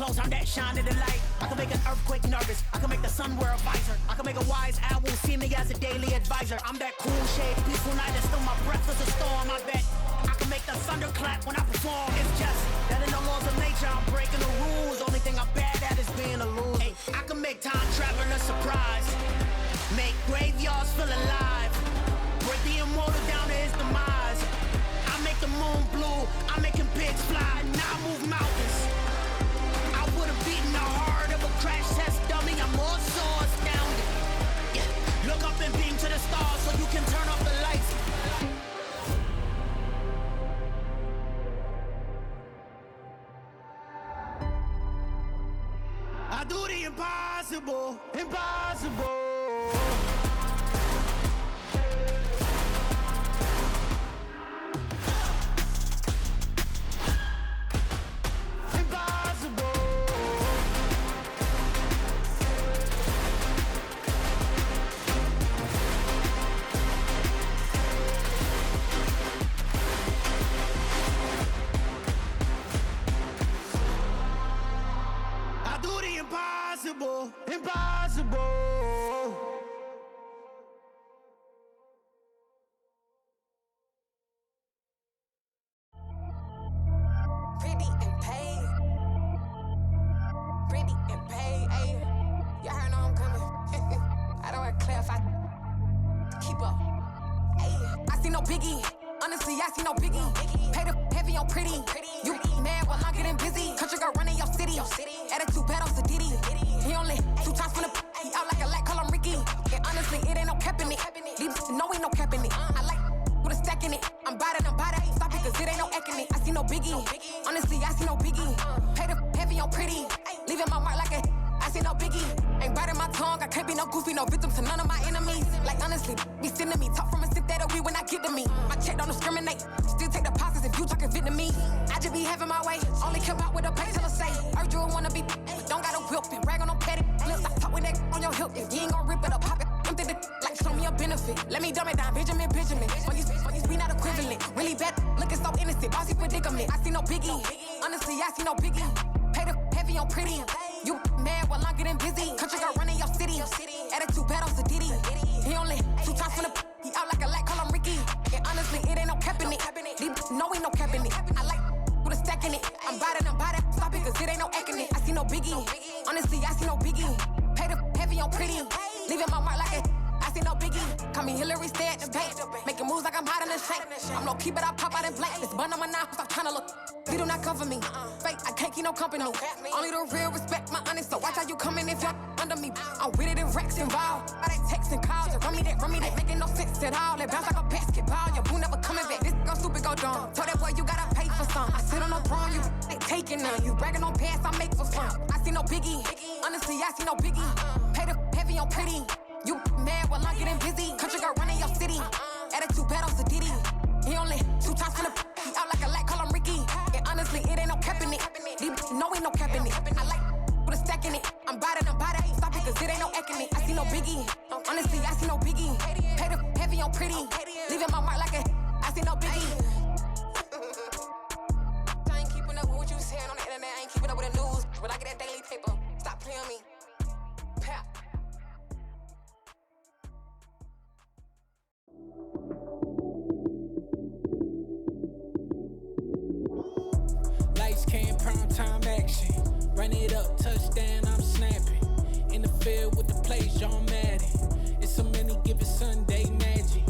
clothes, I'm that shine in the light. I can make an earthquake nervous, I can make the sun wear a visor. I can make a wise owl see me as a daily advisor. I'm that cool shade, peaceful night, and still my breath is a storm. I bet I can make the thunder clap when I perform. It's just that in the laws of nature, I'm breaking the rules. Only thing I'm bad at is being a loser. Hey, I can make time travel a surprise, make graveyards feel alive, break the immortal down to his demise. I make the moon blue, I make him pigs fly, now I move mountains. I would've beaten the heart of a crash test dummy, I'm more so astounded. Yeah. Look up and beam to the stars so you can turn off the lights. I do the impossible, impossible. Impossible, impossible. Pretty and paid. Pretty and paid, ayy. Y'all heard I'm coming. I don't want to clarify. Keep up. Ayy. I see no biggie. Honestly, I see no biggie. Pay the heavy on pretty. You mad while I'm getting busy. Country girl running your city. Attitude bad on the Diddy. He only 2 times from the he out like a light, call him Ricky. And honestly, it ain't no cap in it. These no ain't no cap in it. I like with a stack in it. I'm bad. Stop it, cause it ain't no acting it. I see no biggie. Honestly, I see no biggie. Pay the heavy on pretty. Leaving my mark like a I see no biggie. Ain't biting my tongue. I can't be no goofy, no victim to none of my enemies. Like honestly, be sending me talk from a sip that we when I get to me. My check don't discriminate. Still take deposits if you talking Vietnamese. I just be having my way. Only come out with a pay till I say. Urge you wanna be, but don't gotta whip and brag on no petty. Flips, I talk with that on your hip. If you ain't gon' rip it up, pop it. Empty the like show me a benefit. Let me dumb it down, Benjamin. When you be not equivalent. Really bad, looking so innocent. Bossy predicament. I see no biggie. Honestly, I see no biggie. Pay the heavy on pretty. You mad while I'm getting busy. Country girl running your city. Attitude bad on the Diddy. He only 2 times from the he out like a light, call him Ricky. And honestly, it ain't no cap in it. These no ain't no cap in it. I like with a stack in it. I'm bad. Stop it, cause it ain't no acting it. I see no biggie. Honestly, I see no biggie. Pay the heavy on pretty. Leaving my mark like a I see no biggie. Call me Hillary, stay at the bank. Making moves like I'm hot in the shank. I'm low key, but I pop out in blank. This bun on my knife, stop trying to look. He do not cover me. Fake, I can't keep no company. Only the real respect my honest. So watch how you coming if you're under me. I'm with it and Rex involved. All they text and calls. Run me that, making no sense at all. They bounce like a basketball. Your boo never coming back. This go stupid, go dumb. Told that boy you gotta pay for some. I sit on the throne, you they taking none. You bragging on past, I make for fun. I see no biggie. Honestly, I see no biggie. Pay the heavy on pretty. You mad while I'm getting busy. Country girl running your city. Attitude bad on the Diddy. He only 2 times from the he out like a light, call him Ricky. And honestly, it ain't no cap in it. These no ain't no cap in it. I like with a stack in it. I'm bad. Stop it, cause it ain't no acting it. I see no biggie. Honestly, I see no biggie. Pay the heavy on pretty. Leaving my mark like a I see no biggie. I ain't keeping up with what you saying on the internet. I ain't keeping up with the news. But I get that daily paper. Stop playing me. Pap. Lights came, prime time action. Run it up, touchdown, I'm snapping. In the field with the plays, John Madden. It's so many, give it Sunday magic.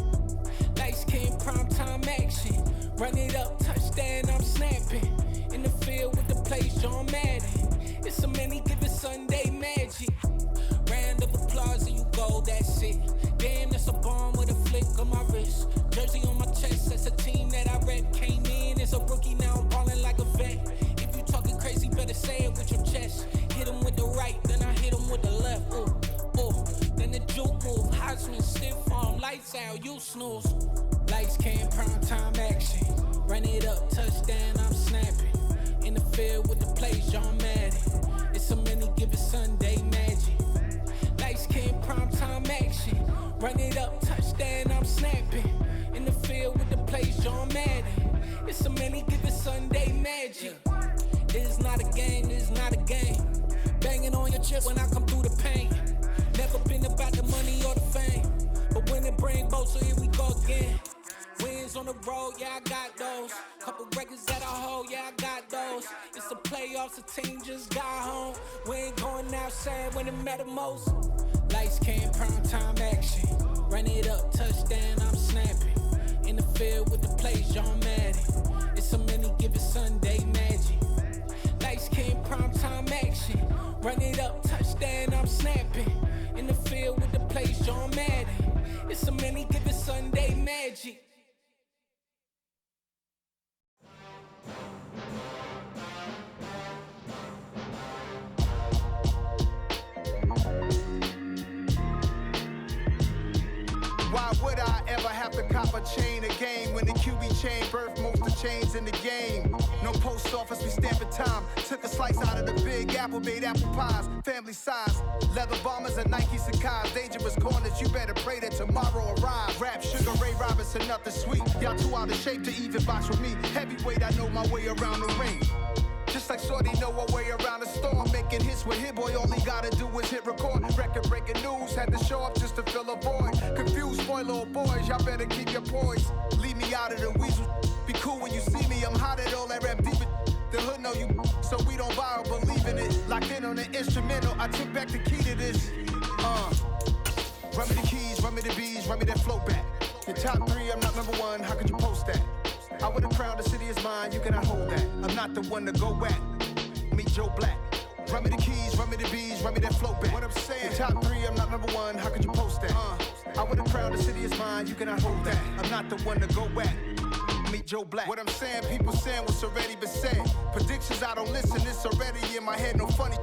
Lights came, prime time action. Run it up, touchdown, I'm snapping. In the field with the plays, John Madden. It's so many, give it Sunday magic. Round of applause and you go, that's it. Damn, that's a bomb with a flick on my wrist. Jersey on my chest, that's a team that I rep. Came in as a rookie, now I'm ballin' like a vet. If you talking crazy, better say it with your chest. Hit him with the right, then I hit him with the left. Then the juke move, Heisman, stiff arm, lights out, you snooze. Lights came, prime time action. Run it up, touchdown, I'm snapping. In the field with the plays, John Madden. It's so many, give it Sunday magic. Lights came, prime time action. Run it up, touchdown, I'm snapping. In the field with the plays, John Madden. It's so many, give it Sunday magic. This is not a game, this is not a game. it when I come through the pain. Never been about the money or the fame, but when it bring both, so here we go again. Wins on the road, yeah, I got those. Couple records that I hold, yeah, I got those. It's the playoffs, the team just got home. We ain't going outside when it matter most. Lights came, prime time action. Run it up, touchdown, I'm snapping. In the field with the plays, John Madden. It's a many given Sunday magic. Lights came, prime time action. Run it up, touchdown, I'm snapping. In the field with the plays, John Madden. It's a many given Sunday magic. Why would I ever have to cop a chain again when the QB chain birthed most of the chains in the game? No post office, we stamping time. Took a slice out of the big apple, made apple pies, family size. Leather bombers and Nike Sacai's. Dangerous corners, you better pray that tomorrow arrives. Rap, Sugar Ray Robinson, nothing sweet. Y'all too out of shape to even box with me. Heavyweight, I know my way around the ring. Just like Shorty know her way around the storm. Making hits with Hit Boy, all he gotta do is hit record. Record breaking news, had to show up just to fill a void. Confused boy, little boys, y'all better keep your poise. Leave me out of the weasel. Be cool when you see me, I'm hot at all that rap deep. The hood know you, so we don't borrow, believe in it. Locked in on the instrumental, I took back the key to this. Run me the keys, run me the bees, run me that flow back. Your top three, I'm not number one, how could you post that? I would've crowned the city is mine, you cannot hold that. I'm not the one to go at. Meet Joe Black. Run me the keys, run me the bees, run me that flow back. What I'm saying, your top three, I'm not number one, how could you post that? I would've crowned the city is mine, you cannot hold that. I'm not the one to go at. Meet Joe Black. What I'm saying, people saying what's already been said. Predictions, I don't listen, it's already in my head, no funny.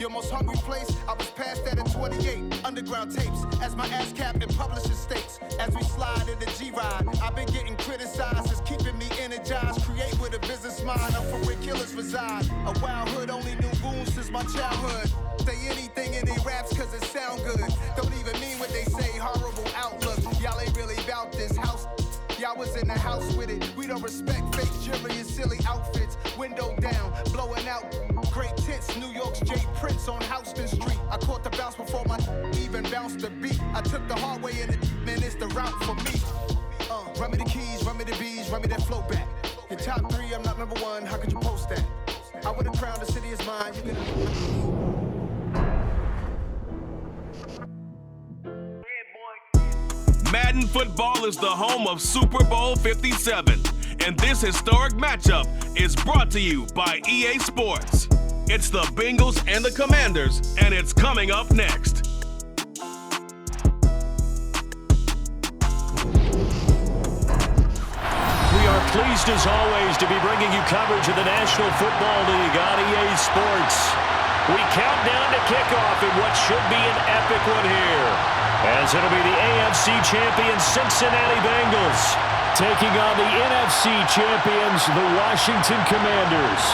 Your most hungry place, I was past that at 28. Underground tapes, as my ass cap in publishing states. As we slide in the G-Ride, I've been getting criticized, it's keeping me energized. Create with a business mind, I'm from where killers reside. A wild hood, only knew goons since my childhood. Say anything in they raps cause it sound good. Don't even mean what they say, horrible outlook. Y'all ain't really about this house. Y'all was in the house with it. We don't respect fake jewelry and silly outfits. Window down, blowing out great tits. New York's J. Prince on Houston Street. I caught the bounce before my even bounced the beat. I took the hard way in it, man, it's the route for me. Run me the keys, run me the bees, run me that flow back. Your top three, I'm not number one, how could you post that? I would've crowned the city is mine, you can... Madden Football is the home of Super Bowl 57, and this historic matchup is brought to you by EA Sports. It's the Bengals and the Commanders, and it's coming up next. We are pleased as always to be bringing you coverage of the National Football League on EA Sports. We count down to kickoff in what should be an epic one here, as it'll be the AFC champion Cincinnati Bengals taking on the NFC champions, the Washington Commanders.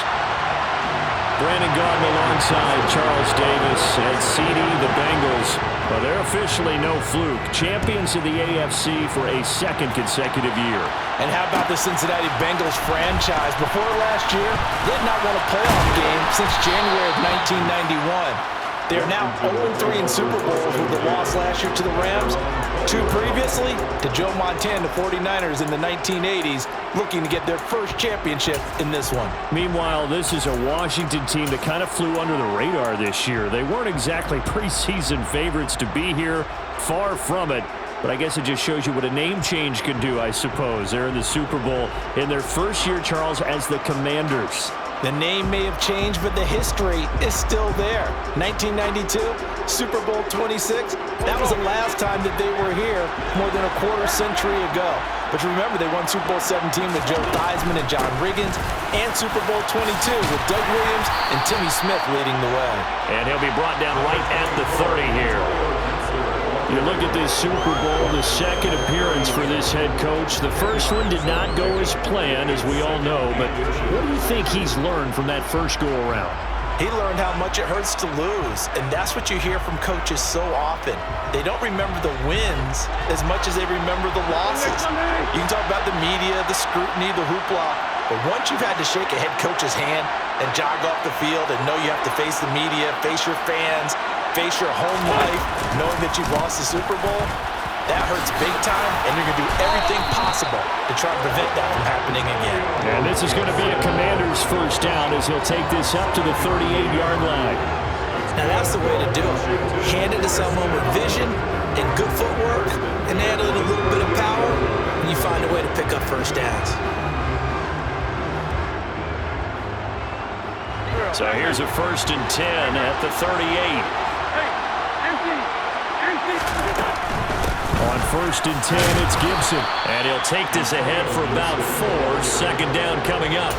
Brandon Gaudin alongside Charles Davis and CD, the Bengals. Well, they're officially no fluke. Champions of the AFC for a second consecutive year. And how about the Cincinnati Bengals franchise? Before last year, they had not won a playoff game since January of 1991. They're now 0-3 in Super Bowls with the loss last year to the Rams, 2 previously to Joe Montana, the 49ers in the 1980s, looking to get their first championship in this one. Meanwhile, this is a Washington team that kind of flew under the radar this year. They weren't exactly preseason favorites to be here, far from it. But I guess it just shows you what a name change can do, I suppose. They're in the Super Bowl in their first year, Charles, as the Commanders. The name may have changed, but the history is still there. 1992, Super Bowl 26, that was the last time that they were here more than a quarter century ago. But you remember, they won Super Bowl 17 with Joe Theismann and John Riggins, and Super Bowl 22 with Doug Williams and Timmy Smith leading the way. And he'll be brought down right at the 30 here. You look at this Super Bowl, the second appearance for this head coach. The first one did not go as planned, as we all know, but what do you think he's learned from that first go-around? He learned how much it hurts to lose, and that's what you hear from coaches so often. They don't remember the wins as much as they remember the losses. You can talk about the media, the scrutiny, the hoopla, but once you've had to shake a head coach's hand and jog off the field and know you have to face the media, face your fans, face your home life, knowing that you've lost the Super Bowl, that hurts big time, and you're going to do everything possible to try and prevent that from happening again. And this is going to be a Commander's first down as he'll take this up to the 38-yard line. Now that's the way to do it. Hand it to someone with vision and good footwork, and add a little bit of power, and you find a way to pick up first downs. So here's a 1st and 10 at the 38. On 1st and 10, it's Gibson. And he'll take this ahead for about 4. Second down coming up.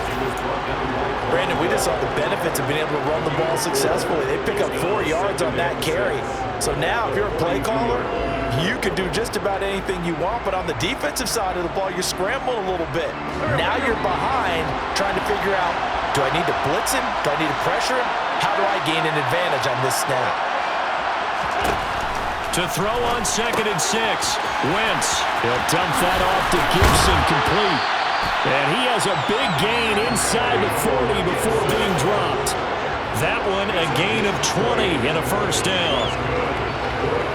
Brandon, we just saw the benefits of being able to run the ball successfully. They pick up 4 yards on that carry. So now, if you're a play caller, you can do just about anything you want, but on the defensive side of the ball, you're scrambling a little bit. Now you're behind, trying to figure out, do I need to blitz him? Do I need to pressure him? How do I gain an advantage on this snap? To throw on 2nd and 6. Wentz. He'll dump that off to Gibson, complete. And he has a big gain inside the 40 before being dropped. That one a gain of 20 and a first down.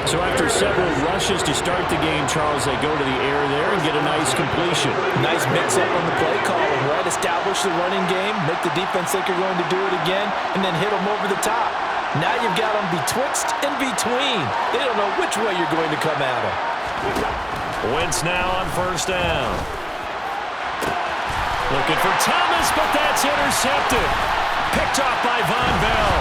So after several rushes to start the game, Charles, they go to the air there and get a nice completion. Nice mix-up on the play call, right? Establish the running game, make the defense think you're going to do it again, and then hit them over the top. Now you've got them betwixt and between. They don't know which way you're going to come at them. Wentz now on 1st down. Looking for Thomas, but that's intercepted. Picked off by Von Bell.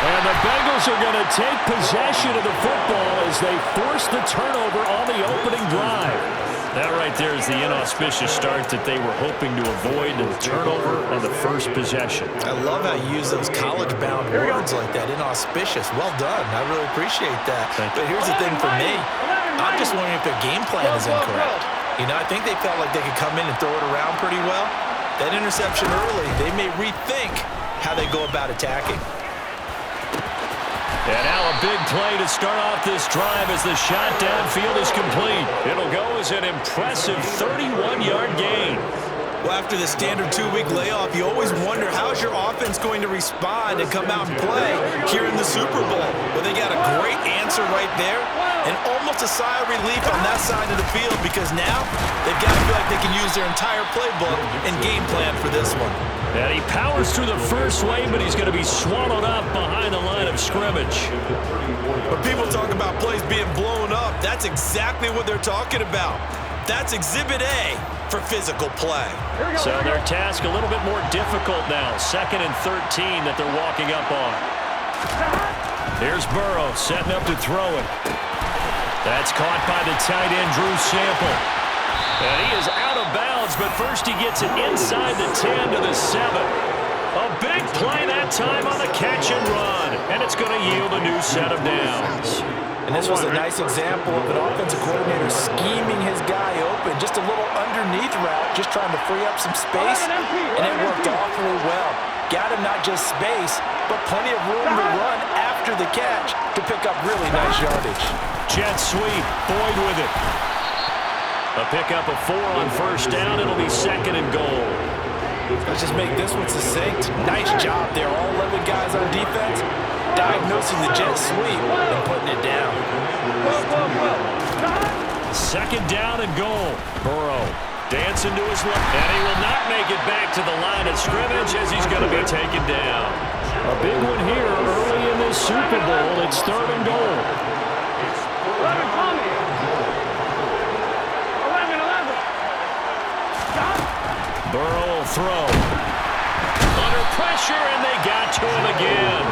And the Bengals are going to take possession of the football as they force the turnover on the opening drive. That right there is the inauspicious start that they were hoping to avoid, the turnover on the first possession. I love how you use those college-bound words like that, inauspicious. Well done. I really appreciate that. But here's the thing for me. I'm just wondering if their game plan is incorrect. You know, I think they felt like they could come in and throw it around pretty well. That interception early, they may rethink how they go about attacking. And now a big play to start off this drive as the shot downfield is complete. It'll go as an impressive 31-yard gain. Well, after the standard 2-week layoff, you always wonder how's your offense going to respond and come out and play here in the Super Bowl. Well, they got a great answer right there and almost a sigh of relief on that side of the field because now they've got to feel like they can use their entire playbook and game plan for this one. And he powers through the first wave, but he's going to be swallowed up behind the line of scrimmage. When people talk about plays being blown up, that's exactly what they're talking about. That's Exhibit A for physical play. So their task a little bit more difficult now. 2nd and 13 that they're walking up on. Here's Burrow setting up to throw it. That's caught by the tight end, Drew Sample. And he is out of bounds, but first he gets it inside the 10 to the 7. A big play that time on the catch and run. And it's going to yield a new set of downs. And this was a nice example of an offensive coordinator scheming his guy open. Just a little underneath route, just trying to free up some space. And it worked awfully well. Got him not just space, but plenty of room to run after the catch to pick up really nice yardage. Jet sweep, Boyd with it. A pickup of 4 on 1st down. It'll be 2nd and goal. Let's just make this one succinct. Nice job there. All 11 guys on defense diagnosing the jet sweep and putting it down. 2nd down and goal. Burrow dancing to his left. And he will not make it back to the line of scrimmage as he's going to be taken down. A big one here early in this Super Bowl. It's 3rd and goal. Burrow will throw. Under pressure, and they got to him again.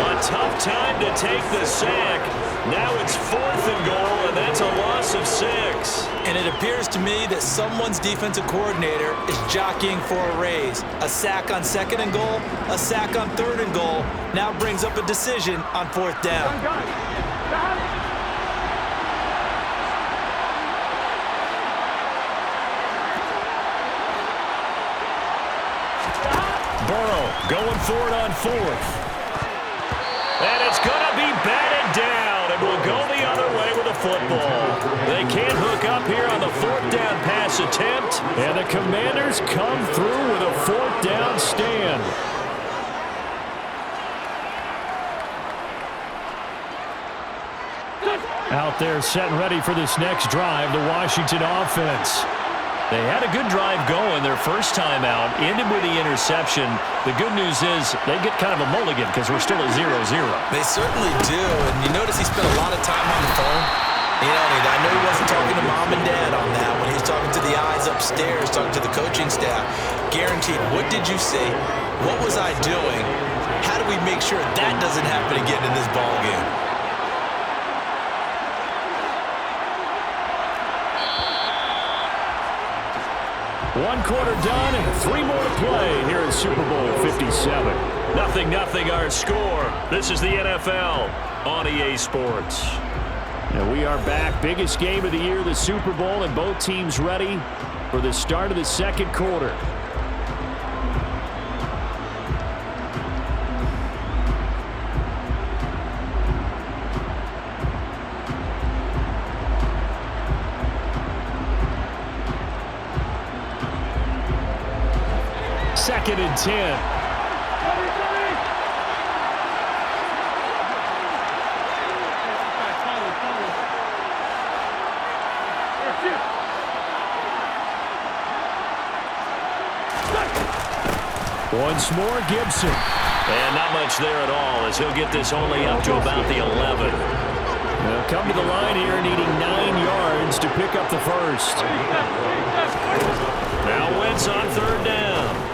A tough time to take the sack. Now it's 4th and goal, and that's a loss of 6. And it appears to me that someone's defensive coordinator is jockeying for a raise. A sack on 2nd and goal, a sack on 3rd and goal, now brings up a decision on 4th down. Burrow Going for it on fourth. And it's going to be batted down, and we'll go the other way with the football. They can't hook up here on the fourth down pass attempt, and the Commanders come through with a fourth down stand. Out there set and ready for this next drive, the Washington offense. They had a good drive going their first time out, ended with the interception. The good news is they get kind of a mulligan because we're still at 0-0. They certainly do, and you notice he spent a lot of time on the phone. You know, I know he wasn't talking to mom and dad on that when he was talking to the eyes upstairs, talking to the coaching staff. Guaranteed, what did you say? What was I doing? How do we make sure that doesn't happen again in this ball game? One quarter done and 3 more to play here in Super Bowl 57. 0-0 our score. This is the NFL on EA Sports. And we are back. Biggest game of the year, the Super Bowl, and both teams ready for the start of the second quarter. Second and 10. Once more, Gibson. And not much there at all as he'll get this only up to about the 11. They'll come to the line here needing 9 yards to pick up the first. Now Wentz on third down.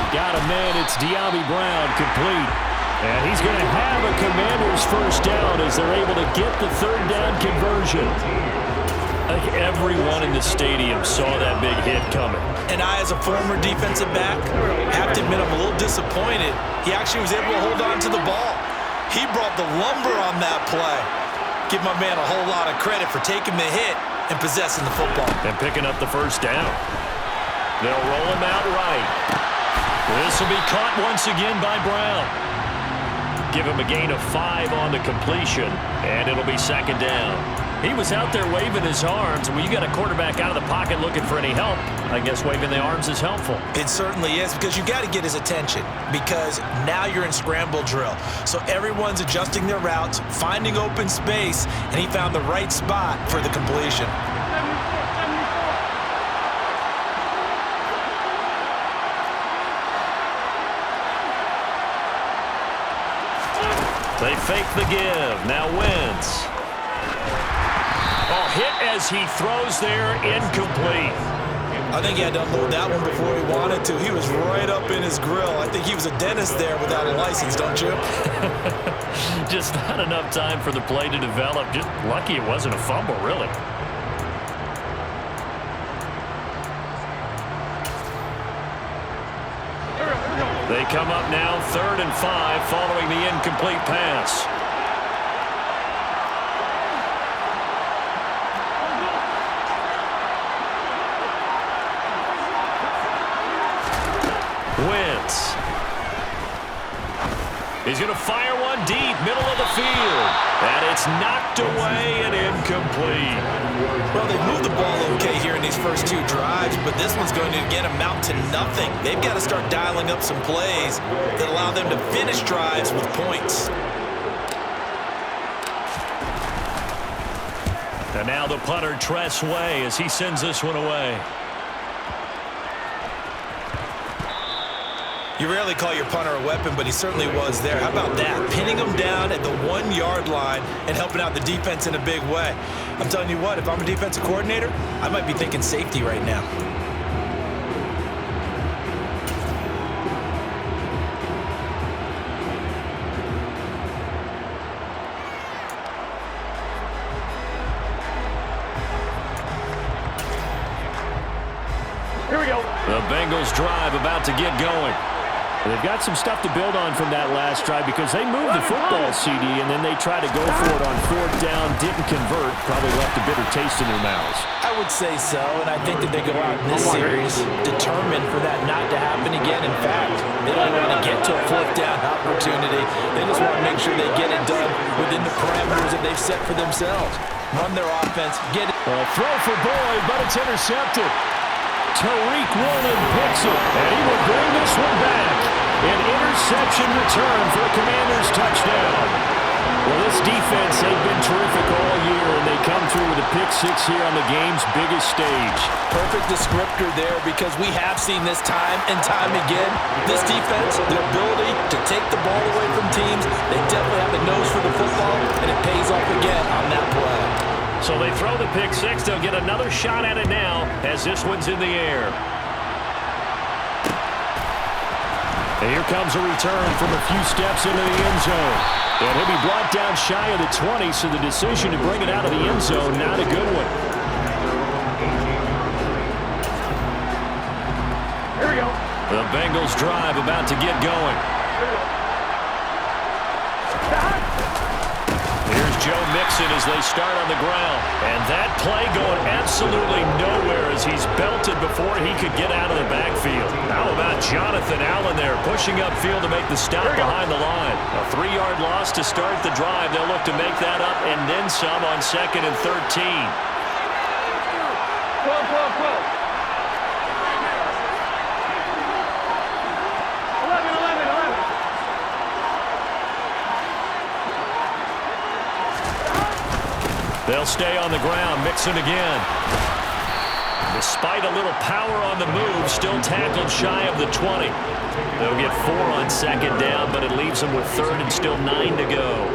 Got a man, it's De'Ami Brown, complete. And he's going to have a Commanders first down as they're able to get the third down conversion. I think everyone in the stadium saw that big hit coming. And I, as a former defensive back, have to admit I'm a little disappointed. He actually was able to hold on to the ball. He brought the lumber on that play. Give my man a whole lot of credit for taking the hit and possessing the football. And picking up the first down. They'll roll him out right. This will be caught once again by Brown. Give him a gain of 5 on the completion, and it'll be second down. He was out there waving his arms. When you got a quarterback out of the pocket looking for any help, I guess waving the arms is helpful. It certainly is, because you got to get his attention, because now you're in scramble drill. So everyone's adjusting their routes, finding open space, and he found the right spot for the completion. They fake the give. Now Wentz. Oh, hit as he throws there, incomplete. I think he had to unload that one before he wanted to. He was right up in his grill. I think he was a dentist there without a license, don't you? Just not enough time for the play to develop. Just lucky it wasn't a fumble, really. They come up now 3rd and 5 following the incomplete pass. Wentz. He's going to fire one deep, middle of the field. And it's knocked away and incomplete. Well, they've moved the ball okay here in these first 2 drives, but this one's going to again amount to nothing. They've got to start dialing up some plays that allow them to finish drives with points. And now the punter, Tress Way, as he sends this one away. You rarely call your punter a weapon, but he certainly was there. How about that? Pinning him down at the 1-yard line and helping out the defense in a big way. I'm telling you what, if I'm a defensive coordinator, I might be thinking safety right now. Here we go. The Bengals drive about to get going. They've got some stuff to build on from that last drive because they moved the football, CD, and then they tried to go for it on 4th down, didn't convert, probably left a bitter taste in their mouths. I would say so, and I think that they go out in this series determined for that not to happen again. In fact, they don't want to get to a 4th down opportunity. They just want to make sure they get it done within the parameters that they've set for themselves. Run their offense, get it. A throw for Boyd, but it's intercepted. Tariq Woolen picks it, and he will bring this one back. An interception return for a Commanders touchdown. Well, this defense, they've been terrific all year, and they come through with a pick-6 here on the game's biggest stage. Perfect descriptor there because we have seen this time and time again. This defense, their ability to take the ball away from teams, they definitely have the nose for the football, and it pays off again on that play. So they throw the pick-6. They'll get another shot at it now as this one's in the air. And here comes a return from a few steps into the end zone. And he'll be brought down shy of the 20, so the decision to bring it out of the end zone, not a good one. Here we go. The Bengals drive about to get going. Here's Joe Mixon as they start on the ground. And that play going absolutely nowhere as he's belted before he could get out of the backfield. How about Jonathan Allen there pushing upfield to make the stop behind the line. A 3-yard loss to start the drive. They'll look to make that up and then some on 2nd and 13. 12. 11. They'll stay on the ground. Mixon again. Despite a little power on the move, still tackled shy of the 20. They'll get 4 on 2nd down, but it leaves them with 3rd and still 9 to go.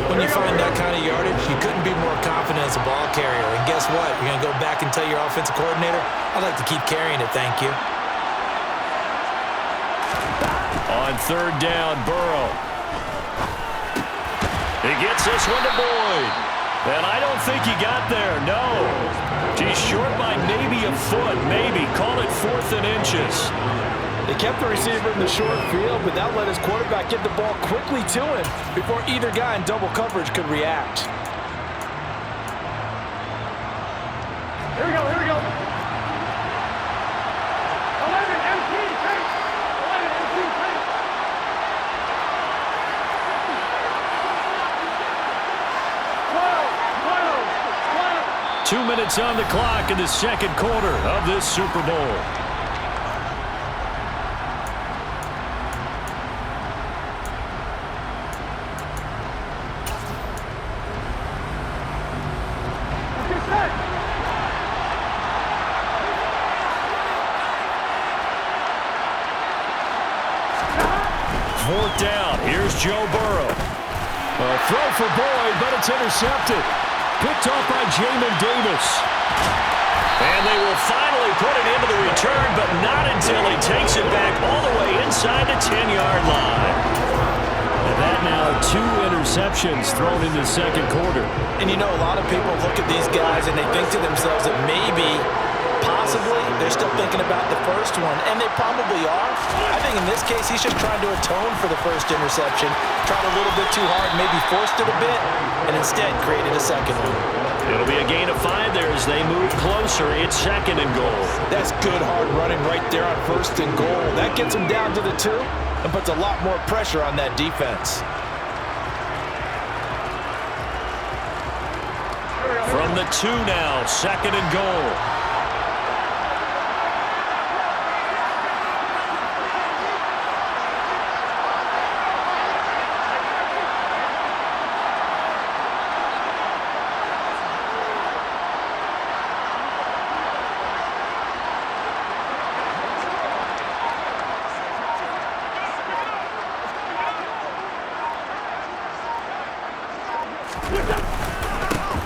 When you find that kind of yardage, you couldn't be more confident as a ball carrier. And guess what? You're going to go back and tell your offensive coordinator, I'd like to keep carrying it, thank you. On 3rd down, Burrow. He gets this one to Boyd. And I don't think he got there, no. He's short by maybe a foot, maybe. Call it 4th and inches. They kept the receiver in the short field, but that let his quarterback get the ball quickly to him before either guy in double coverage could react. Here we go. 11 MT, take. 11 MT, take. 12. 2 minutes on the clock in the 2nd quarter of this Super Bowl. Fourth down. Here's Joe Burrow. A throw for Boyd, but it's intercepted. Picked off by Jamin Davis. And they will finally put it into the return, but not until he takes it back all the way inside the 10-yard line. And that now 2 interceptions thrown in the 2nd quarter. And you know, a lot of people look at these guys and they think to themselves that maybe, possibly, they're still thinking about the first one, and they probably are. I think in this case, he's just trying to atone for the first interception, tried a little bit too hard, maybe forced it a bit, and instead created a second one. It'll be a gain of 5 there as they move closer. It's 2nd and goal. That's good hard running right there on 1st and goal. That gets them down to the 2 and puts a lot more pressure on that defense. From the 2 now, 2nd and goal.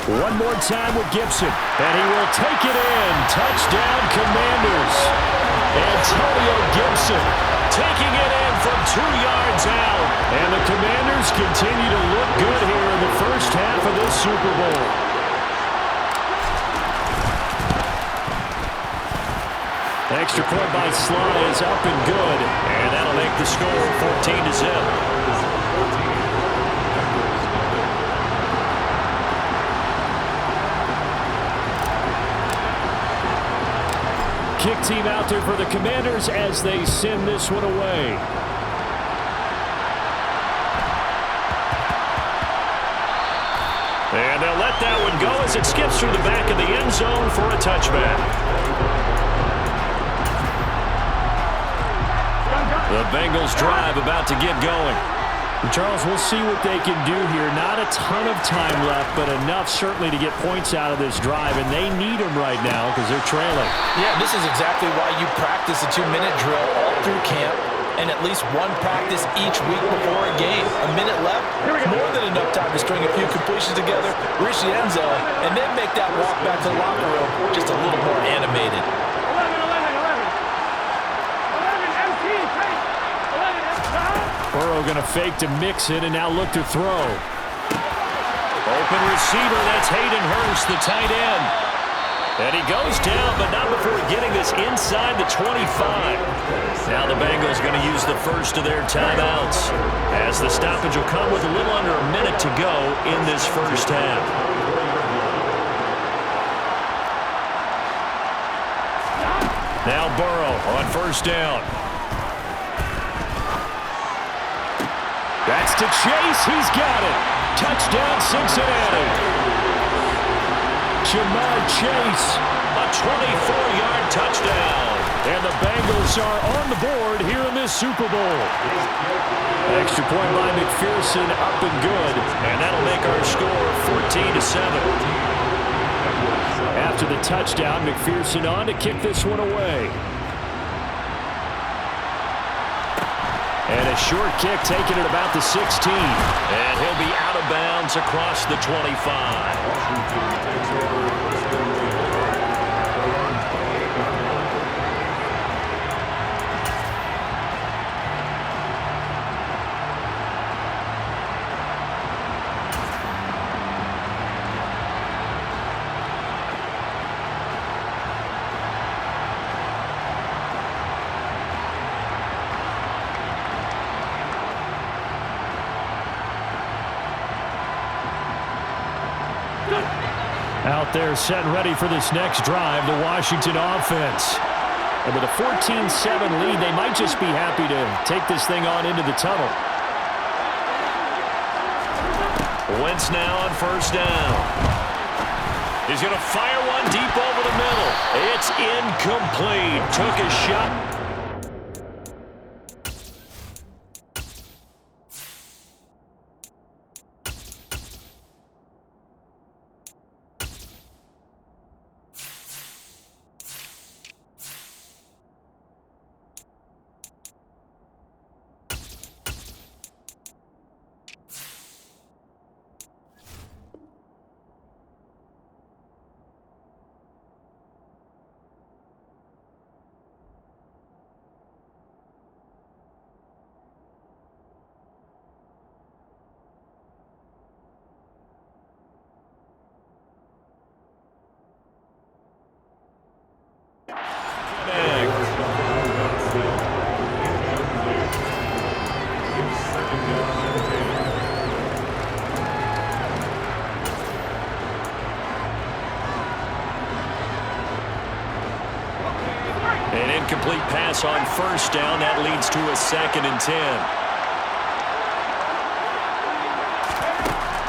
One more time with Gibson, and he will take it in. Touchdown, Commanders. Antonio Gibson taking it in from 2 yards out. And the Commanders continue to look good here in the first half of this Super Bowl. Extra point by Sly is up and good, and that'll make the score 14-0. Kick team out there for the Commanders as they send this one away. And they'll let that one go as it skips through the back of the end zone for a touchback. The Bengals drive about to get going. Charles, we'll see what they can do here. Not a ton of time left, but enough certainly to get points out of this drive, and they need them right now because they're trailing. Yeah, this is exactly why you practice a 2-minute drill all through camp and at least one practice each week before a game. A minute left, more than enough time to string a few completions together, reach the end zone, and then make that walk back to the locker room just a little more animated. 11. Burrow going to fake to mix it and now look to throw. Open receiver, that's Hayden Hurst, the tight end. And he goes down, but not before getting this inside the 25. Now the Bengals going to use the first of their timeouts, as the stoppage will come with a little under a minute to go in this first half. Now Burrow on first down. That's to Chase. He's got it. Touchdown, Cincinnati. Jamar Chase, a 24-yard touchdown. And the Bengals are on the board here in this Super Bowl. Extra point by McPherson, up and good. And that'll make our score 14-7. After the touchdown, McPherson on to kick this one away. And a short kick taken at about the 16. And he'll be out of bounds across the 25. Out there set and ready for this next drive, the Washington offense. And with a 14-7 lead, they might just be happy to take this thing on into the tunnel. Wentz now on first down. He's going to fire one deep over the middle. It's incomplete. Took a shot. An incomplete pass on first down. That leads to a 2nd and 10.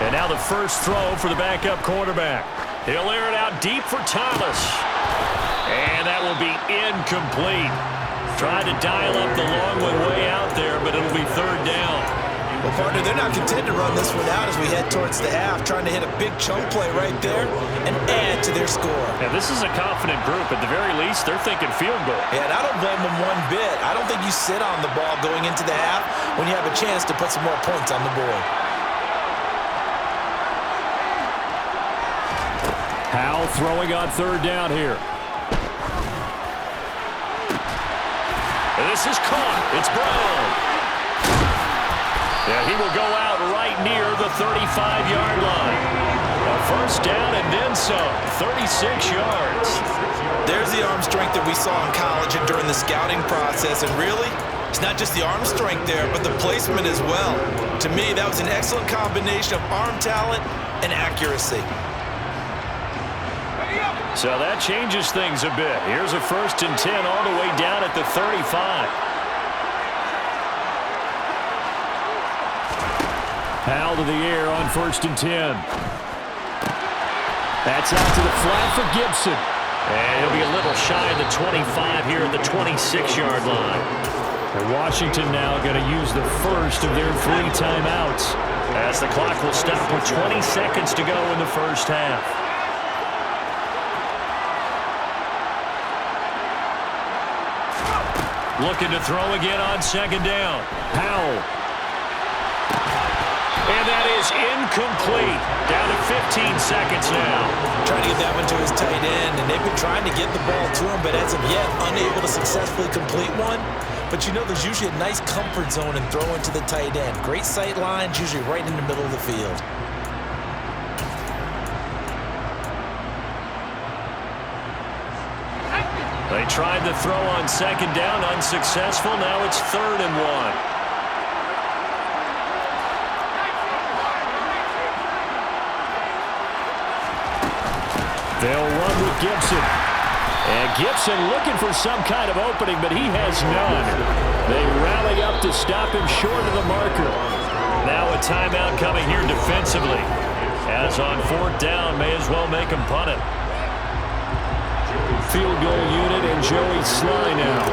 And now the first throw for the backup quarterback. He'll air it out deep for Thomas. And that will be incomplete. Tried to dial up the long one way out there, but it'll be 3rd down. Well, partner, they're not content to run this one out as we head towards the half, trying to hit a big chunk play right there and add to their score. Yeah, this is a confident group. At the very least, they're thinking field goal. Yeah, and I don't blame them one bit. I don't think you sit on the ball going into the half when you have a chance to put some more points on the board. Howell throwing on 3rd down here. And this is caught. It's Brown. Yeah, he will go out right near the 35-yard line. A first down and then some, 36 yards. There's the arm strength that we saw in college and during the scouting process, and really, it's not just the arm strength there, but the placement as well. To me, that was an excellent combination of arm talent and accuracy. So that changes things a bit. Here's a 1st and 10 all the way down at the 35. Powell to the air on 1st and 10. That's out to the flat for Gibson. And he'll be a little shy of the 25 here at the 26-yard line. And Washington now going to use the first of their 3 timeouts, as the clock will stop with 20 seconds to go in the first half. Looking to throw again on 2nd down. Powell. And that is incomplete. Down to 15 seconds now. Trying to get that one to his tight end, and they've been trying to get the ball to him, but as of yet, unable to successfully complete one. But you know, there's usually a nice comfort zone in throwing to the tight end. Great sight lines, usually right in the middle of the field. They tried the throw on 2nd down, unsuccessful. Now it's 3rd and 1. They'll run with Gibson. And Gibson looking for some kind of opening, but he has none. They rally up to stop him short of the marker. Now a timeout coming here defensively. As on 4th down, may as well make him punt it. Field goal unit and Joey Sly now.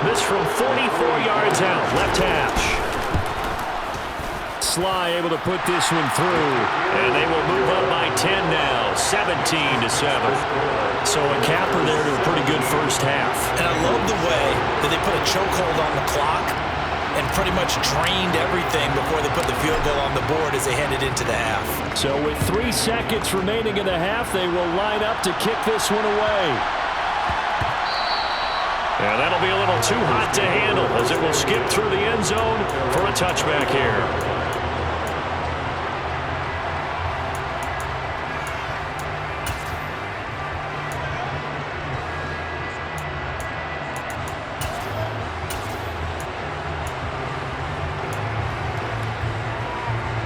This from 44 yards out, left hash. Sly able to put this one through, and they will move up by 10 now, 17-7. So a capper there to a pretty good first half. And I love the way that they put a chokehold on the clock and pretty much drained everything before they put the field goal on the board as they headed into the half. So with 3 seconds remaining in the half, they will line up to kick this one away. And that'll be a little too hot to handle as it will skip through the end zone for a touchback here.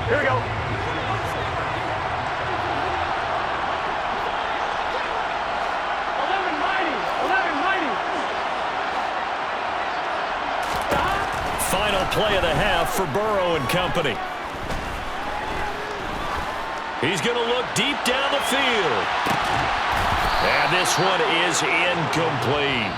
Here we go. 11 mighty. Final play of the half for Burrow and company. He's going to look deep down the field. And this one is incomplete.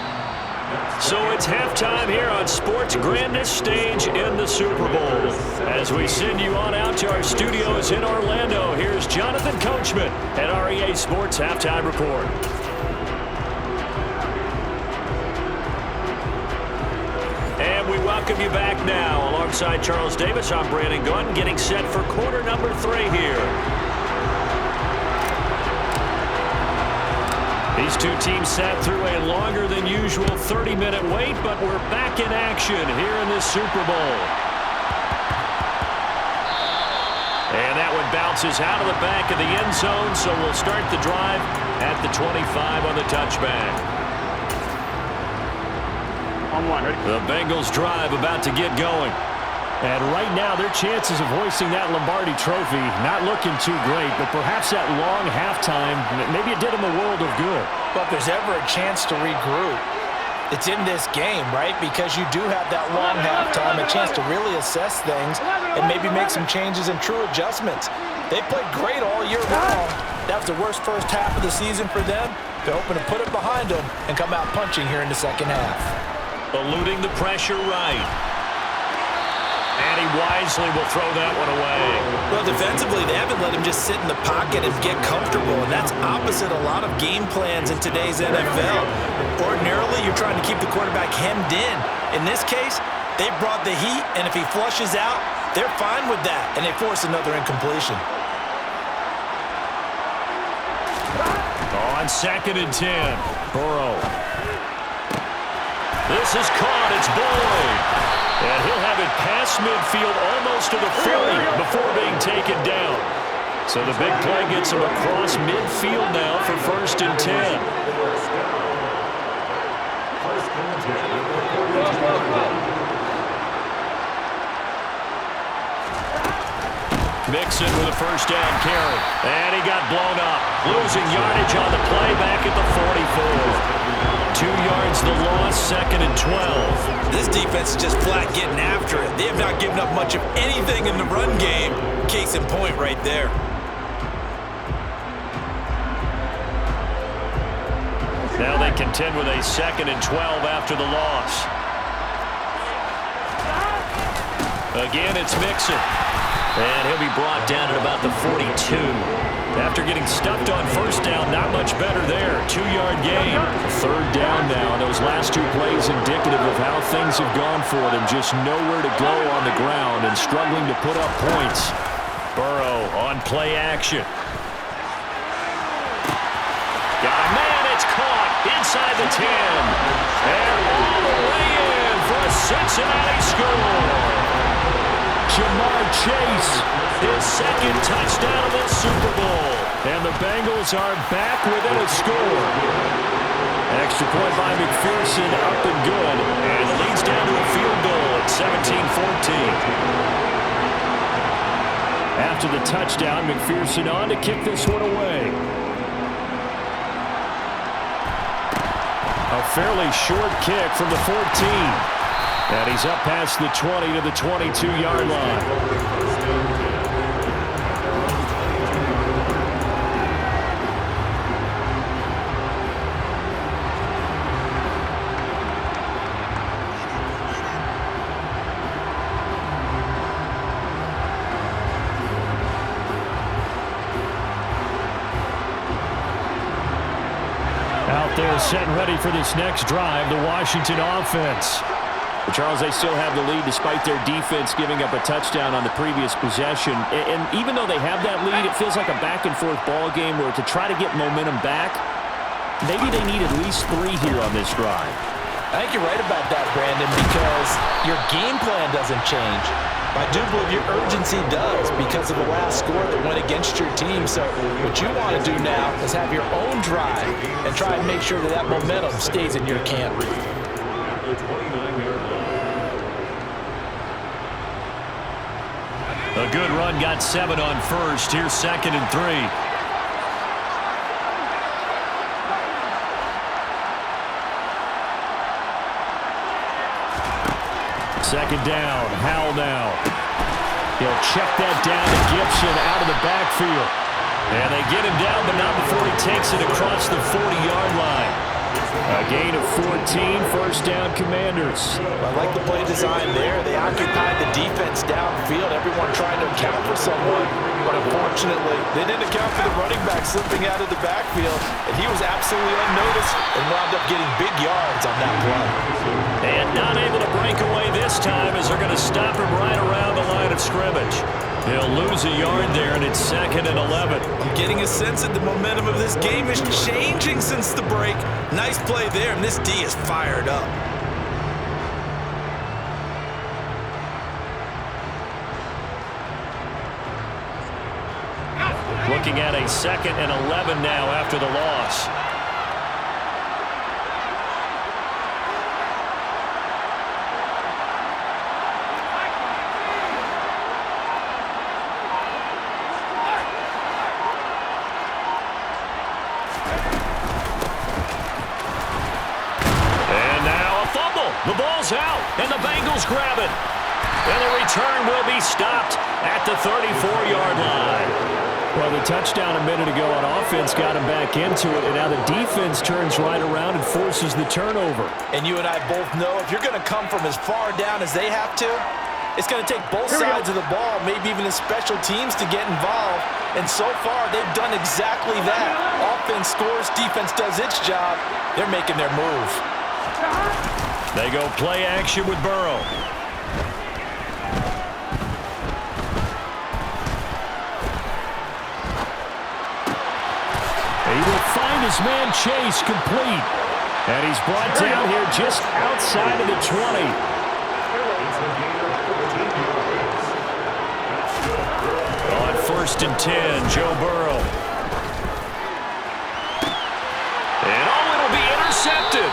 So it's halftime here on sports' grandest stage in the Super Bowl. As we send you on out to our studios in Orlando, here's Jonathan Coachman at our EA Sports Halftime Report. And we welcome you back now. Alongside Charles Davis, I'm Brandon Gunn, getting set for quarter number 3 here. These two teams sat through a longer than usual 30-minute wait, but we're back in action here in this Super Bowl. And that one bounces out of the back of the end zone, so we'll start the drive at the 25 on the touchback. On 1, ready? The Bengals drive about to get going. And right now, their chances of hoisting that Lombardi trophy not looking too great, but perhaps that long halftime, maybe it did them a world of good. But if there's ever a chance to regroup, it's in this game, right? Because you do have that long halftime, a chance to really assess things and maybe make some changes and true adjustments. They played great all year long. That was the worst first half of the season for them. They're hoping to put it behind them and come out punching here in the second half. Eluding the pressure right. And he wisely will throw that one away. Well, defensively, they haven't let him just sit in the pocket and get comfortable, and that's opposite a lot of game plans in today's NFL. Ordinarily, you're trying to keep the quarterback hemmed in. In this case, they brought the heat, and if he flushes out, they're fine with that, and they force another incompletion. On 2nd and 10, Burrow. This is caught. It's Boyd. And he'll have it past midfield almost to the 40 before being taken down. So the big play gets him across midfield now for 1st and 10. Mixon with a 1st down carry. And he got blown up. Losing yardage on the play back at the 44. 2 yards the loss, 2nd and 12. This defense is just flat getting after it. They have not given up much of anything in the run game. Case in point right there. Now they contend with a 2nd and 12 after the loss. Again, it's Mixon. And he'll be brought down at about the 42. After getting stuffed on 1st down, not much better there. 2-yard gain. 3rd down now. Those last 2 plays indicative of how things have gone for them. Just nowhere to go on the ground and struggling to put up points. Burrow on play action. Got a man. It's caught inside the 10. And all the way in for a Cincinnati score. Jamar Chase, his 2nd touchdown of the Super Bowl. And the Bengals are back within a score. Extra point by McPherson, up and good. And it leads down to a field goal at 17-14. After the touchdown, McPherson on to kick this one away. A fairly short kick from the 14. And he's up past the 20 to the 22-yard line. Out there set and ready for this next drive, the Washington offense. But Charles, they still have the lead despite their defense giving up a touchdown on the previous possession. And even though they have that lead, it feels like a back-and-forth ball game where to try to get momentum back, maybe they need at least 3 here on this drive. I think you're right about that, Brandon, because your game plan doesn't change. I do believe your urgency does because of the last score that went against your team. So what you want to do now is have your own drive and try and make sure that that momentum stays in your camp. A good run, got 7 on 1st. Here's 2nd and 3. Second down, Howell now. He'll check that down to Gibson out of the backfield. And they get him down, but not before he takes it across the 40-yard line. A gain of 14, 1st down Commanders. I like the play design there. They occupied the defense downfield, everyone trying to account for someone. But unfortunately, they didn't account for the running back slipping out of the backfield, and he was absolutely unnoticed and wound up getting big yards on that play. And not able to break away this time as they're going to stop him right around the line of scrimmage. He'll lose a yard there, and it's 2nd and 11. I'm getting a sense that the momentum of this game is changing since the break. Nice play there, and this D is fired up. Looking at a 2nd and 11 now after the loss. The ball's out, and the Bengals grab it. And the return will be stopped at the 34-yard line. Well, the touchdown a minute ago on offense got him back into it, and now the defense turns right around and forces the turnover. And you and I both know if you're going to come from as far down as they have to, it's going to take both sides of the ball, maybe even the special teams to get involved. And so far, they've done exactly that. Offense scores, defense does its job. They're making their move. They go play action with Burrow. He will find his man Chase complete. And he's brought down here just outside of the 20. On First and 10, Joe Burrow. And it'll be intercepted.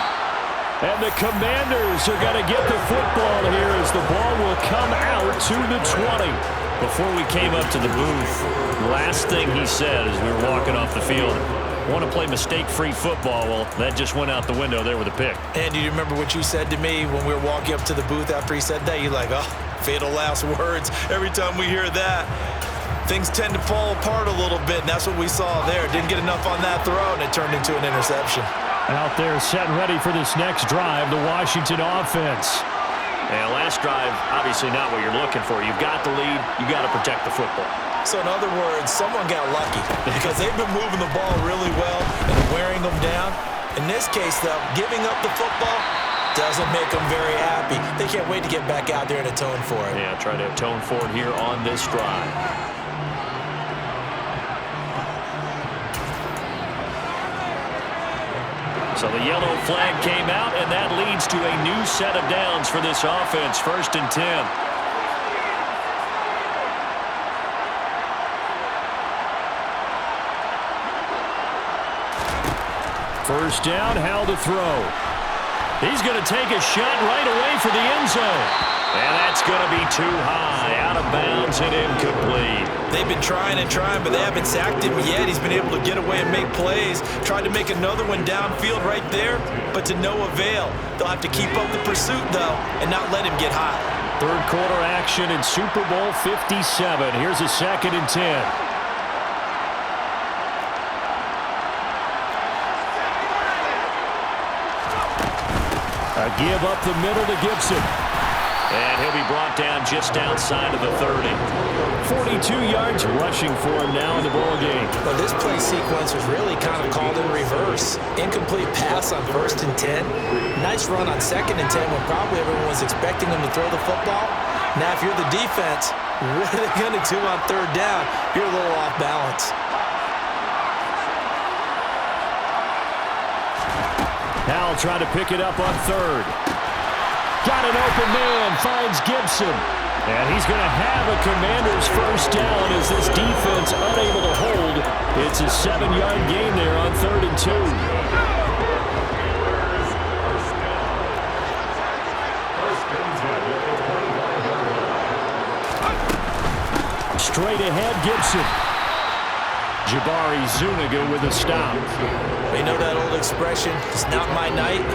And the Commanders are going to get the football here as the ball will come out to the 20. Before we came up to the booth, the last thing he said as we were walking off the field, want to play mistake-free football. Well, that just went out the window there with a pick. And do you remember what you said to me when we were walking up to the booth after he said that? You're like, oh, fatal last words. Every time we hear that, things tend to fall apart a little bit, and that's what we saw there. Didn't get enough on that throw, and it turned into an interception. Out there set and ready for this next drive, the Washington offense. And last drive, obviously not what you're looking for. You've got the lead. You've got to protect the football. So in other words, someone got lucky because they've been moving the ball really well and wearing them down. In this case, though, giving up the football doesn't make them very happy. They can't wait to get back out there and atone for it. Yeah, try to atone for it here on this drive. So the yellow flag came out, and that leads to a new set of downs for this offense. First and 10. First down, Howell to throw. He's going to take a shot right away for the end zone. And that's going to be too high, out of bounds and incomplete. They've been trying and trying, but they haven't sacked him yet. He's been able to get away and make plays. Tried to make another one downfield right there, but to no avail. They'll have to keep up the pursuit, though, and not let him get hot. Third quarter action in Super Bowl 57. Here's a 2nd and 10. A give up the middle to Gibson. And he'll be brought down just outside of the 30. 42 yards rushing for him now in the ball game. But this play sequence was really kind of called in reverse. Incomplete pass on 1st and 10. Nice run on 2nd and 10 when probably everyone was expecting him to throw the football. Now, if you're the defense, what are they going to do on 3rd down? You're a little off balance. Howell trying to pick it up on 3rd. Got an open man, finds Gibson. And he's going to have a Commander's first down as this defense unable to hold. It's a 7-yard gain there on 3rd and 2. Straight ahead, Gibson. Jabari Zuniga with a stop. You know that old expression, it's not my night.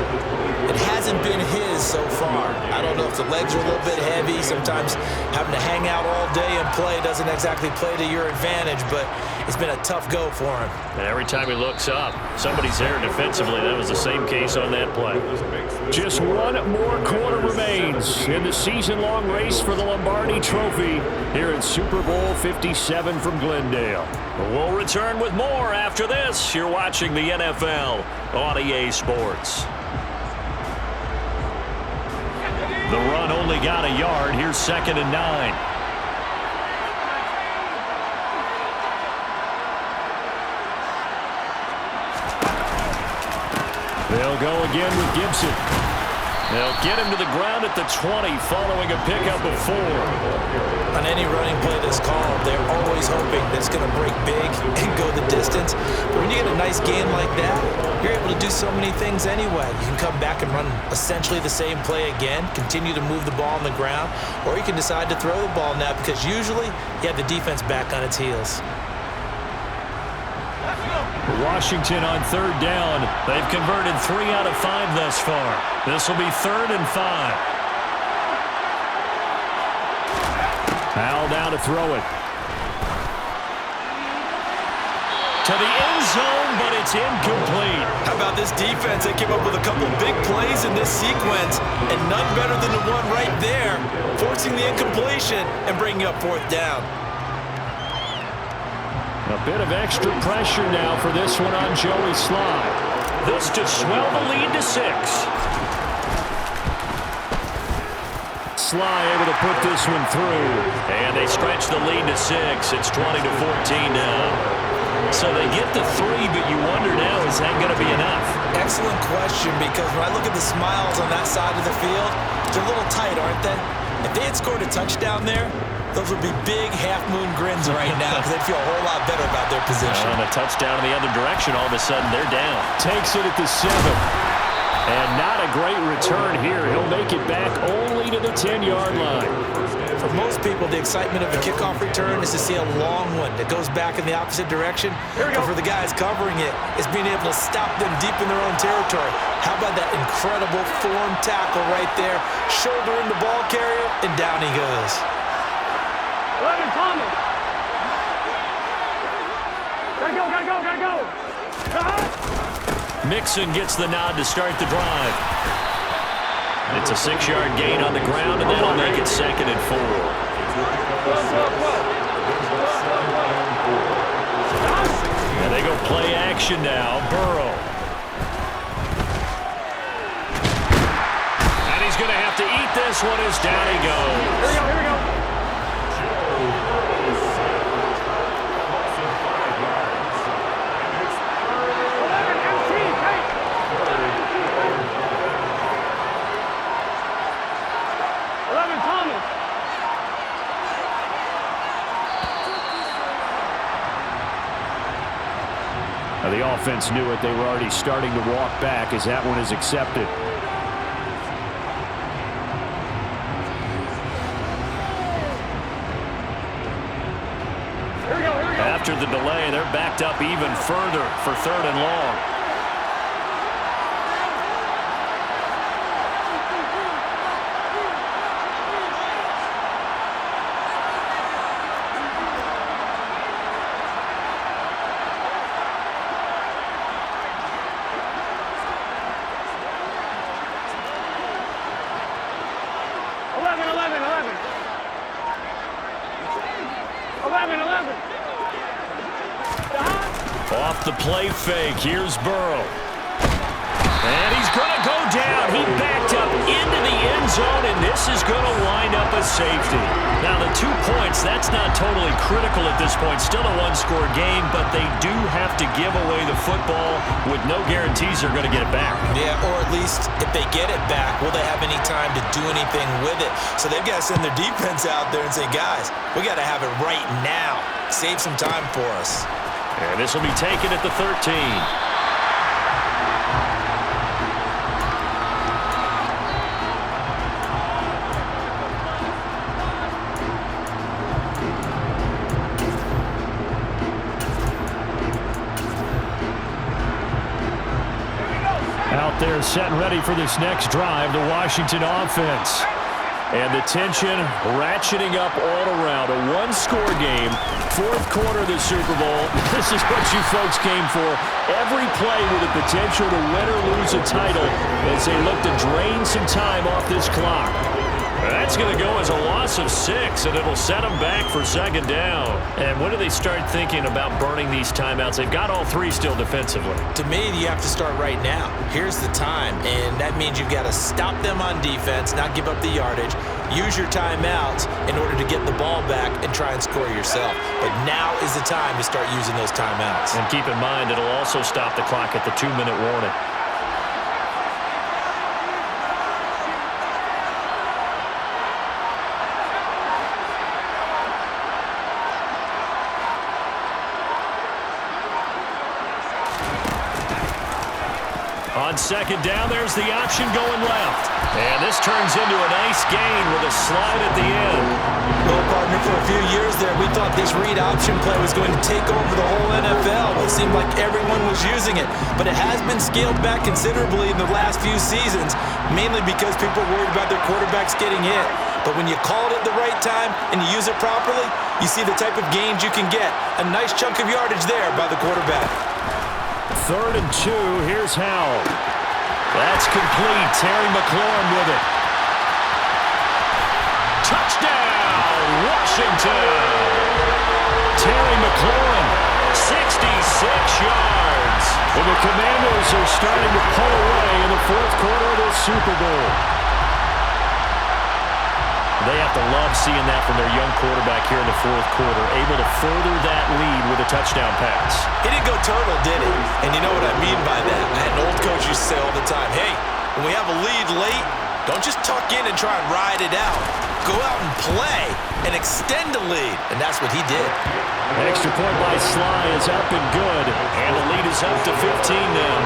It hasn't been his so far. I don't know if the legs are a little bit heavy. Sometimes having to hang out all day and play doesn't exactly play to your advantage, but it's been a tough go for him. And every time he looks up, somebody's there defensively. That was the same case on that play. Just one more quarter remains in the season-long race for the Lombardi Trophy here in Super Bowl 57 from Glendale. We'll return with more after this. You're watching the NFL on EA Sports. The run only got a yard. Here's 2nd and 9. They'll go again with Gibson. They'll get him to the ground at the 20 following a pickup of 4. On any running play that's called, they're always hoping that it's going to break big and go the distance. But when you get a nice game like that, you're able to do so many things anyway. You can come back and run essentially the same play again, continue to move the ball on the ground, or you can decide to throw the ball now because usually you have the defense back on its heels. Washington on 3rd down. They've converted 3 out of 5 thus far. This will be 3rd and 5. Howell down to throw it. To the end zone, but it's incomplete. How about this defense? They came up with a couple big plays in this sequence, and none better than the one right there, forcing the incompletion and bringing up 4th down. A bit of extra pressure now for this one on Joey Sly. This to swell the lead to 6. Sly able to put this one through. And they stretch the lead to 6. It's 20-14 now. So they get the 3, but you wonder now, is that going to be enough? Excellent question, because when I look at the smiles on that side of the field, they're a little tight, aren't they? If they had scored a touchdown there, those would be big half-moon grins right now because they'd feel a whole lot better about their position. And a touchdown in the other direction, all of a sudden they're down. Takes it at the 7. And not a great return here. He'll make it back only to the 10-yard line. For most people, the excitement of a kickoff return is to see a long one that goes back in the opposite direction. But for the guys covering it, it's being able to stop them deep in their own territory. How about that incredible form tackle right there? Shouldering the ball carrier, and down he goes. 11, Thomas. Gotta go. Mixon gets the nod to start the drive. It's a 6-yard gain on the ground, and that'll make it 2nd and 4. And they go play action now. Burrow. And he's going to have to eat this one as down he goes. Here we go. Now, the offense knew it. They were already starting to walk back as that one is accepted. Here we go. After the delay, they're backed up even further for 3rd and long. Off the play fake, here's Burrow. And he's going to go down. He backed up into the end zone, and this is going to wind up a safety. Now, the 2 points, that's not totally critical at this point. Still a one-score game, but they do have to give away the football with no guarantees they're going to get it back. Yeah, or at least if they get it back, will they have any time to do anything with it? So they've got to send their defense out there and say, guys, we got to have it right now. Save some time for us. And this will be taken at the 13. Out there set and ready for this next drive, the Washington offense. And the tension ratcheting up all around. A one-score game, 4th quarter of the Super Bowl. This is what you folks came for. Every play with the potential to win or lose a title as they look to drain some time off this clock. That's going to go as a loss of 6, and it'll set them back for 2nd down. And when do they start thinking about burning these timeouts? They've got all 3 still defensively. To me, you have to start right now. Here's the time, and that means you've got to stop them on defense, not give up the yardage, use your timeouts in order to get the ball back and try and score yourself. But now is the time to start using those timeouts. And keep in mind, it'll also stop the clock at the 2-minute warning. On 2nd down, there's the option going left. And this turns into a nice gain with a slide at the end. Well, partner, for a few years there, we thought this read option play was going to take over the whole NFL. It seemed like everyone was using it. But it has been scaled back considerably in the last few seasons, mainly because people are worried about their quarterbacks getting hit. But when you call it at the right time and you use it properly, you see the type of gains you can get. A nice chunk of yardage there by the quarterback. 3rd and 2, here's Howell. That's complete. Terry McLaurin with it. Touchdown, Washington. Terry McLaurin, 66 yards. And the Commanders are starting to pull away in the 4th quarter of this Super Bowl. They have to love seeing that from their young quarterback here in the 4th quarter, able to further that lead with a touchdown pass. He didn't go turtle, did he? And you know what I mean by that. I had an old coach used to say all the time, hey, when we have a lead late, don't just tuck in and try and ride it out. go out and play and extend the lead, and that's what he did. Extra point by Sly is up and good, and the lead is up to 15 now.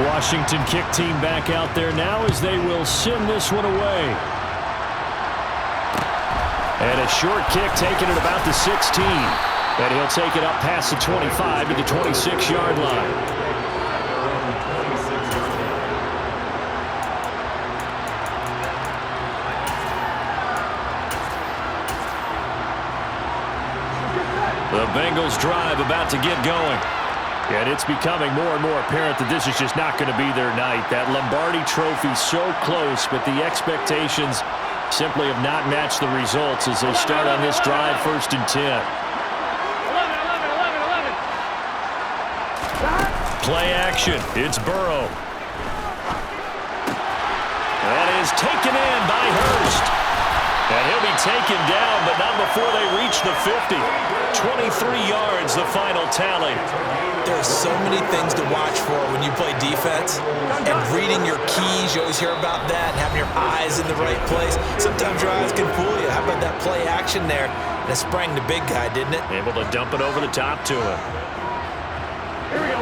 Washington kick team back out there now as they will send this one away. And a short kick taken at about the 16. And he'll take it up past the 25 to the 26-yard line. The Bengals drive about to get going. And it's becoming more and more apparent that this is just not going to be their night. That Lombardi trophy so close, but the expectations simply have not matched the results as they start on this drive, 1st and 10. 11. Play action. It's Burrow. That is taken in by Hurst. And he'll be taken down, but not before they reach the 50. 23 yards, the final tally. There are so many things to watch for when you play defense. And reading your keys, you always hear about that, and having your eyes in the right place. Sometimes your eyes can fool you. How about that play action there? And it sprang the big guy, didn't it? Able to dump it over the top to him. Here we go.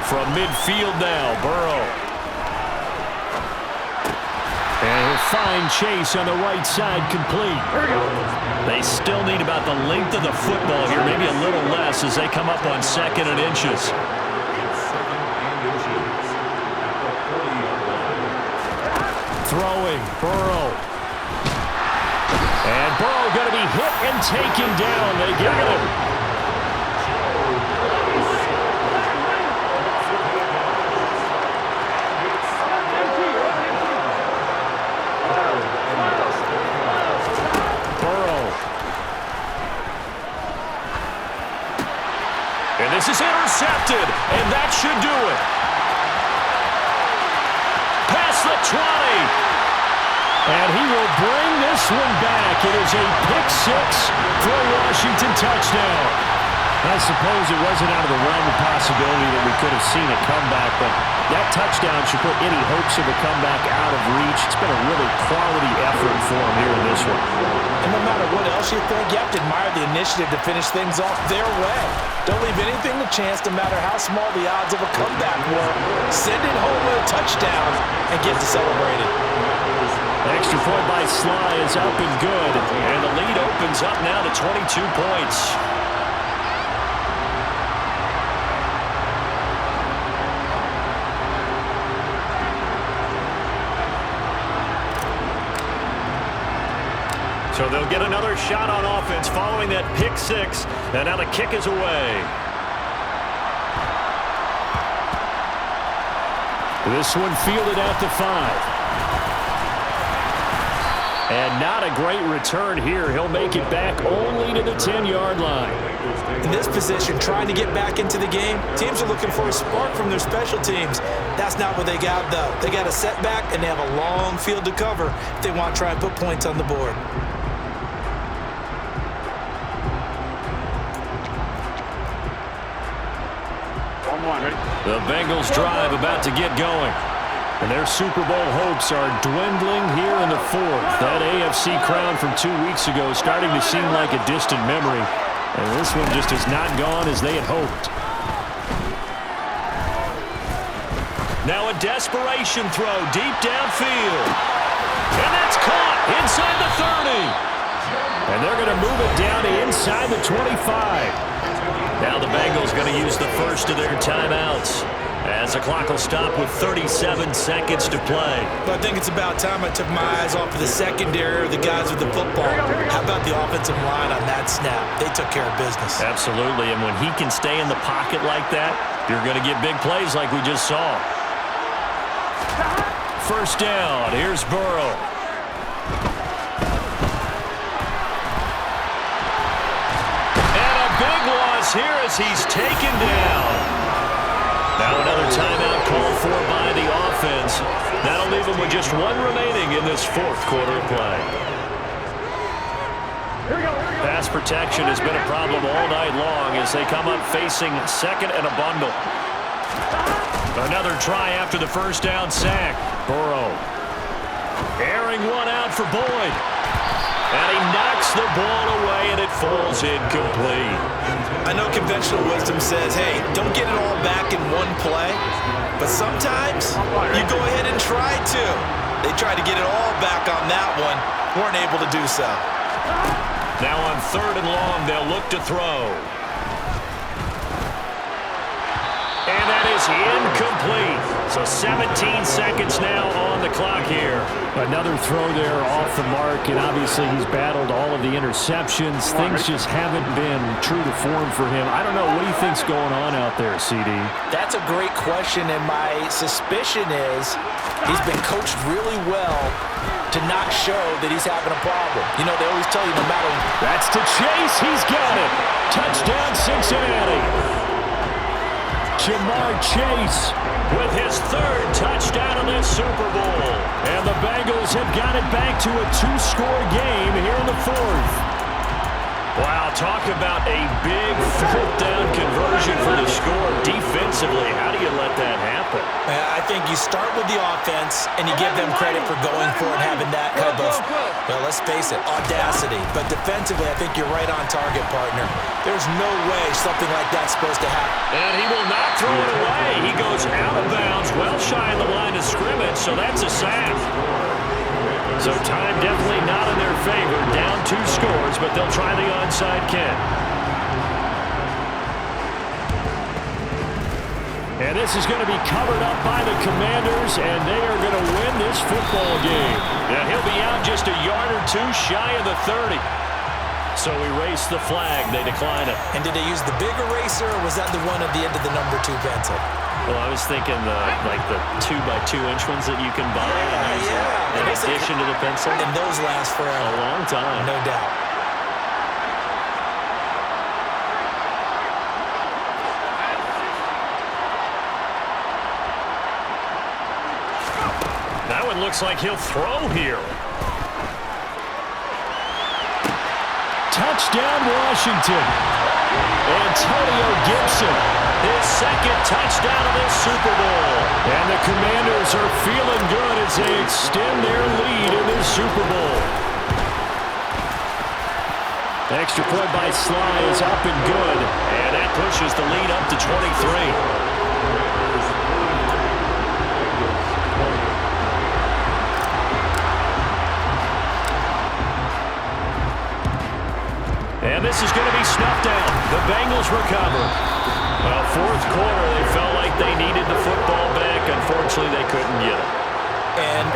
From midfield now, Burrow. And he'll find Chase on the right side, complete. They still need about the length of the football here, maybe a little less as they come up on 2nd and inches. Throwing, Burrow. And Burrow going to be hit and taken down. They get him. This is intercepted, and that should do it. Past the 20. And he will bring this one back. It is a pick-6 for a Washington touchdown. I suppose it wasn't out of the realm of possibility that we could have seen a comeback, but that touchdown should put any hopes of a comeback out of reach. It's been a really quality effort for him here in this one. And no matter what else you think, you have to admire the initiative to finish things off their way. Don't leave anything to chance, no matter how small the odds of a comeback were. Send it home with a touchdown and get to celebrate it. Extra point by Sly is up and good, and the lead opens up now to 22 points. So they'll get another shot on offense following that pick-6, and now the kick is away. This one fielded out to 5. And not a great return here. He'll make it back only to the 10-yard line. In this position, trying to get back into the game, teams are looking for a spark from their special teams. That's not what they got, though. They got a setback, and they have a long field to cover if they want to try and put points on the board. The Bengals drive about to get going. And their Super Bowl hopes are dwindling here in the 4th. That AFC crown from 2 weeks ago is starting to seem like a distant memory. And this one just has not gone as they had hoped. Now a desperation throw deep downfield. And that's caught inside the 30. And they're going to move it down to inside the 25. Now the Bengals going to use the first of their timeouts as the clock will stop with 37 seconds to play. But I think it's about time I took my eyes off of the secondary or the guys with the football. How about the offensive line on that snap? They took care of business. Absolutely, and when he can stay in the pocket like that, you're going to get big plays like we just saw. First down, here's Burrow. Here as he's taken down. Now another timeout call for with just one remaining in this fourth quarter of play. Pass protection has been a problem all night long as they come up facing second and a bundle. Another try after the first down sack. Burrow airing one out for Boyd. And he knocks the ball away, and it falls incomplete. I know conventional wisdom says, hey, don't get it all back in one play. But sometimes you go ahead and try to. They tried to get it all back on that one. Weren't able to do so. Now on third and long, they'll look to throw. And that is incomplete. So 17 seconds now on the clock here. Another throw there off the mark, and obviously he's battled all of the interceptions. Things just haven't been true to form for him. I don't know. What do you think's going on out there, CD? That's a great question, and my suspicion is he's been coached really well to not show that he's having a problem. You know, they always tell you no matter. That's to Chase. He's got it. Touchdown, Cincinnati. Jamar Chase with his third touchdown of this Super Bowl. And the Bengals have got it back to a two-score game here in the fourth. Wow, talk about a big fourth-down conversion for the score. Defensively, how do you let that happen? I think you start with the offense, and you give them credit for going for it, having that kind of, well, let's face it, audacity. But defensively, I think you're right on target, partner. There's no way something like that's supposed to happen. And he will not throw it away. He goes out of bounds, well shy of the line of scrimmage, so that's a sack. So time definitely not in their favor. Down 2 scores, but they'll try the onside kick. And this is going to be covered up by the Commanders, and they are going to win this football game. And he'll be out just a yard or two shy of the 30. So erase the flag. They decline it. And did they use the big eraser, or was that the one at the end of the number 2 pencil? Well, I was thinking like the 2x2-inch ones that you can buy and use in addition to the pencil. And those last forever. A long time. No doubt. That one looks like he'll throw here. Touchdown, Washington. Antonio Gibson. His second touchdown of this Super Bowl. And the Commanders are feeling good as they extend their lead in this Super Bowl. Extra point by Sly is up and good. And that pushes the lead up to 23. And this is going to be snuffed out. The Bengals recover. Well, fourth quarter, they felt like they needed the football back. Unfortunately, they couldn't get it. And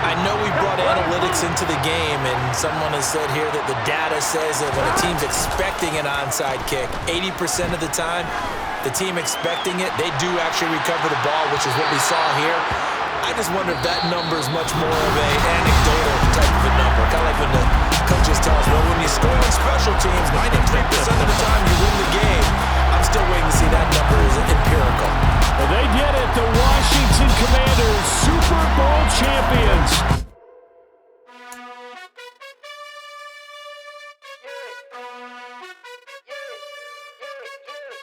I know we brought analytics into the game, and someone has said here that the data says that when a team's expecting an onside kick, 80% of the time, the team expecting it, they do actually recover the ball, which is what we saw here. I just wonder if that number is much more of an anecdotal type of a number. Kind of like when the coaches tell us, well, when you score on special teams, 93% of the time you win the game. I'm still waiting to see that number is empirical. Well, they did it. The Washington Commanders, Super Bowl champions.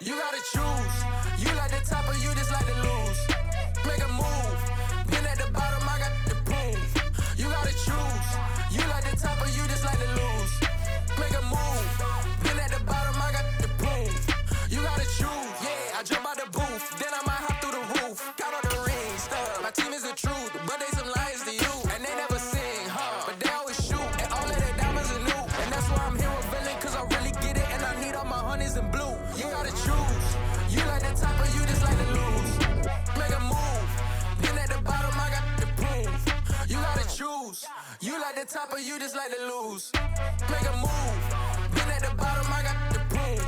You gotta choose. You like the top or you just like to lose. Make a move. Been at the bottom, I got the proof. You gotta choose. You like the top or you just like to lose. Make a move. Been at the bottom, I got the proof. You gotta choose. Yeah, I jump out the booth. Then I might hop through the roof. Count on the rings. My team is the truth, but they some liars to you. And they never sing, but they always shoot. And all of their diamonds are new. And that's why I'm here with villain, cause I really get it. And I need all my honeys in blue. You gotta choose. You like the top or you just like to lose. Make a move. Been at the bottom, I got the proof. You gotta choose. You like the top or you just like to lose. Make a move. Been at the bottom, I got the proof.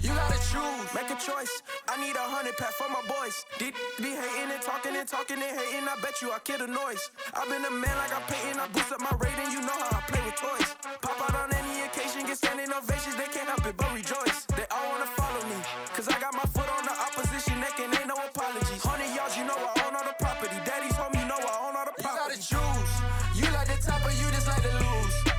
You gotta choose. Make a choice. I need 100 pack for my boys. Be hating and talking and talking and hating. I bet you I kill the noise. I've been a man like I'm painting. I boost up my rating. You know how I play with toys. Pop out on any occasion, get standing ovations. They can't help it but rejoice. They all wanna follow me, cause I got my foot on the opposition neck and ain't no apologies. 100 yards, you know I own all the property. Daddy's home, you know I own all the property. You gotta choose. You like the top or you just like to lose?